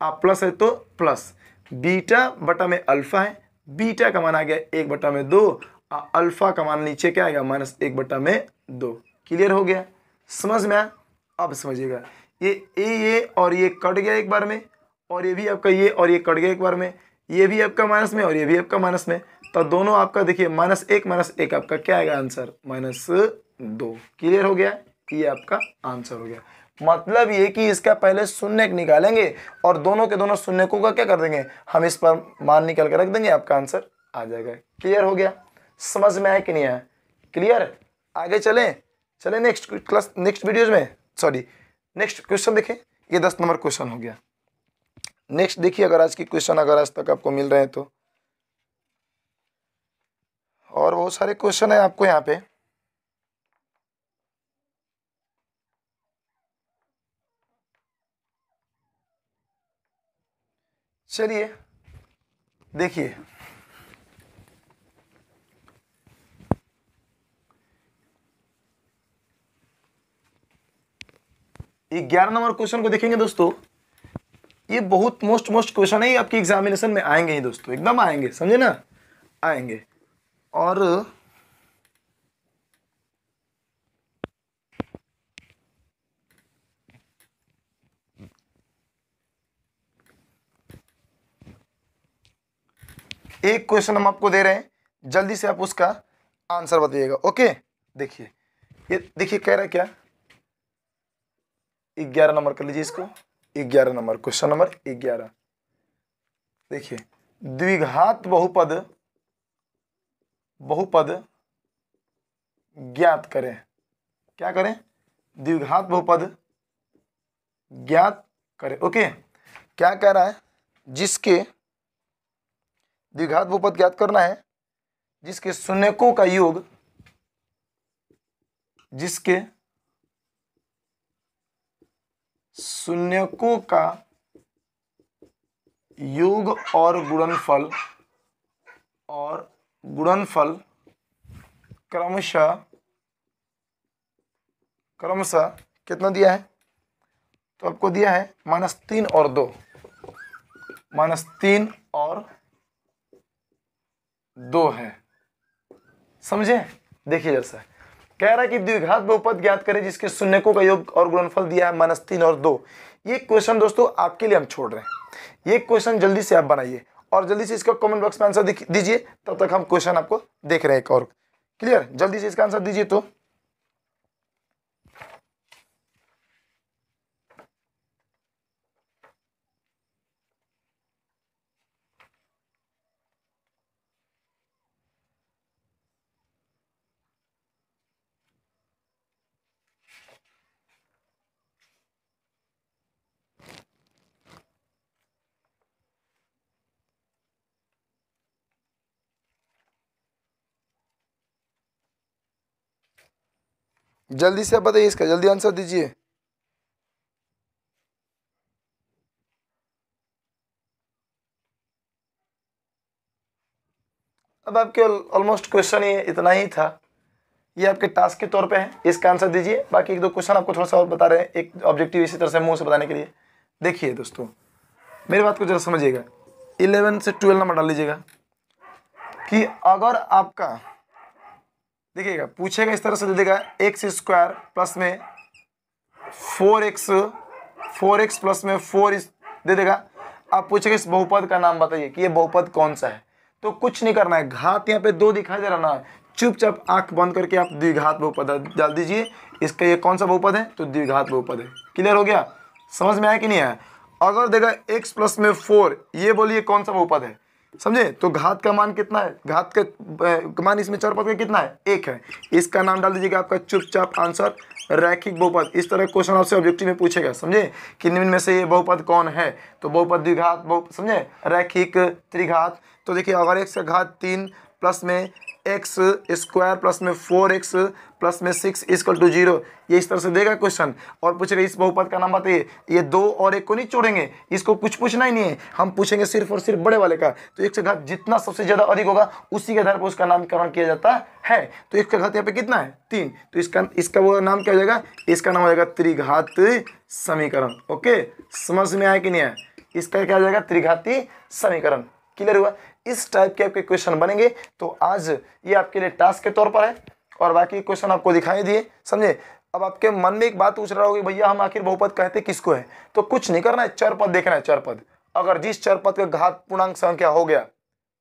आप प्लस है तो प्लस, बीटा बटा में अल्फा है, बीटा का मान आ गया 1/2, अल्फा का मान नीचे क्या आएगा? -1/2। क्लियर हो गया? समझ में आया? अब समझिएगा, ये और ये कट गया एक बार में, और ये भी आपका ये और ये कट गया एक बार में, ये भी आपका माइनस में और ये भी आपका माइनस में, तो दोनों आपका देखिए -1 आपका क्या आएगा आंसर? -2। क्लियर हो गया? ये आपका आंसर हो गया। मतलब ये कि इसका पहले शून्यक निकालेंगे और दोनों के दोनों शून्यकों का क्या कर देंगे? हम इस पर मान निकाल के रख देंगे, आपका आंसर आ जाएगा। क्लियर हो गया? समझ में आया कि नहीं आया? क्लियर? आगे चलें नेक्स्ट क्लास, नेक्स्ट वीडियोज में, सॉरी नेक्स्ट क्वेश्चन देखें। ये 10 नंबर क्वेश्चन हो गया। नेक्स्ट देखिए, अगर आज की क्वेश्चन अगर आज तक आपको मिल रहे हैं तो, और बहुत सारे क्वेश्चन है आपको यहाँ पे। चलिए देखिए, ये 11 नंबर क्वेश्चन को देखेंगे दोस्तों। ये बहुत मोस्ट क्वेश्चन है, ये आपकी एग्जामिनेशन में आएंगे ही दोस्तों, एकदम आएंगे, समझे ना? आएंगे। और एक क्वेश्चन हम आपको दे रहे हैं, जल्दी से आप उसका आंसर बताइएगा। ओके, देखिए ये देखिए कह रहा है क्या? 11 नंबर कर लीजिए इसको, 11 नंबर क्वेश्चन नंबर 11। देखिए, द्विघात बहुपद ज्ञात करें। क्या करें? द्विघात बहुपद ज्ञात करें। ओके, क्या कह रहा है? जिसके द्विघात बहुपद ज्ञात करना है, जिसके शून्यकों का योग, जिसके शून्यकों का योग और गुणनफल क्रमशः कितना दिया है? तो आपको दिया है -3 और 2, -3 और 2 है। समझे? देखिए जैसा कह रहा है कि द्विघात बहुपद ज्ञात करें जिसके शून्यकों का योग और गुणनफल दिया है -3 और 2। ये क्वेश्चन दोस्तों आपके लिए हम छोड़ रहे हैं, ये क्वेश्चन जल्दी से आप बनाइए और जल्दी से इसका कमेंट बॉक्स में आंसर दीजिए। तब तक हम क्वेश्चन आपको देख रहे हैं एक और। क्लियर? जल्दी से इसका आंसर दीजिए। तो जल्दी से आप बताइए, इसका जल्दी आंसर दीजिए। अब आपके ऑलमोस्ट क्वेश्चन ये इतना ही था, ये आपके टास्क के तौर पे है, इसका आंसर दीजिए। बाकी 1-2 क्वेश्चन आपको थोड़ा सा और बता रहे हैं, एक ऑब्जेक्टिव इसी तरह से मुंह से बताने के लिए। देखिए दोस्तों मेरी बात को जरा समझिएगा, 11 से 12 नंबर डाल लीजिएगा कि अगर आपका देखिएगा पूछेगा इस तरह से दे देगा x² प्लस में 4x प्लस में 4 दे देगा। आप पूछेगा इस बहुपद का नाम बताइए कि ये बहुपद कौन सा है। तो कुछ नहीं करना है, घात यहाँ पे 2 दिखाई दे रहा ना, चुपचाप आंख बंद करके आप द्विघात बहुपद डाल दीजिए। इसका ये कौन सा बहुपद है? तो द्विघात बहुपद है। क्लियर हो गया? समझ में आया कि नहीं आया? अगर देगा x प्लस में 4, ये बोलिए कौन सा बहुपद है? समझे? तो घात का मान कितना है? घात का मान इसमें चर पद का कितना है? 1 है। इसका नाम डाल दीजिएगा, आपका चुपचाप आंसर रैखिक बहुपद। इस तरह क्वेश्चन आपसे ऑब्जेक्टिव में पूछेगा, समझे, कि निम्न में से ये बहुपद कौन है? तो बहुपद द्विघात बहुपद, समझे, रैखिक, त्रिघात। तो देखिए अगर x का घात 3 प्लस में x² प्लस में 4x प्लस में 6 = 0, ये इस तरह से देगा क्वेश्चन। और पूछेगा इस बहुपद का नाम बताइए। ये 2 और 1 को नहीं छोड़ेंगे, इसको कुछ पूछना ही नहीं है, हम पूछेंगे सिर्फ और सिर्फ बड़े वाले का। तो x का घात जितना सबसे ज्यादा अधिक होगा उसी के आधार पर उसका नामकरण किया जाता है। तो x का घात यहाँ पे कितना है? 3। तो इसका वो नाम क्या हो जाएगा? इसका नाम हो जाएगा त्रिघात समीकरण। ओके, समझ में आया कि नहीं आया? इसका क्या हो जाएगा? त्रिघाती समीकरण। क्लियर हुआ? इस टाइप के आपके क्वेश्चन बनेंगे। तो आज ये आपके लिए टास्क के तौर पर है और बाकी क्वेश्चन आपको दिखाई दिए, समझे। अब आपके मन में एक बात पूछ रहा होगी, भैया हम आखिर बहुपद कहते किसको है? तो कुछ नहीं करना है, चर पद देखना है। चर पद, अगर जिस चर पद का घात पूर्णांक संख्या हो गया,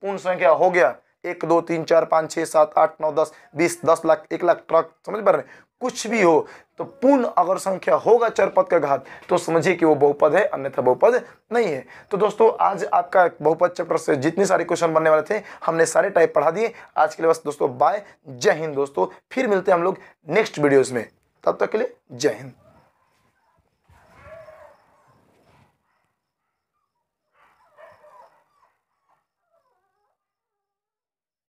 पूर्ण संख्या हो गया, 1 2 3 4 5 6 7 8 9 10 20 10 लाख 1 लाख ट्रक, समझ पा रहे हैं, कुछ भी हो, तो पूर्ण अगर संख्या होगा चर पद का घात तो समझिए कि वो बहुपद है, अन्यथा बहुपद नहीं है। तो दोस्तों आज आपका बहुपद चैप्टर से जितने सारे क्वेश्चन बनने वाले थे हमने सारे टाइप पढ़ा दिए। आज के लिए बस दोस्तों बाय, जय हिंद दोस्तों। फिर मिलते हैं हम लोग नेक्स्ट वीडियोस में, तब तक के लिए जय हिंद।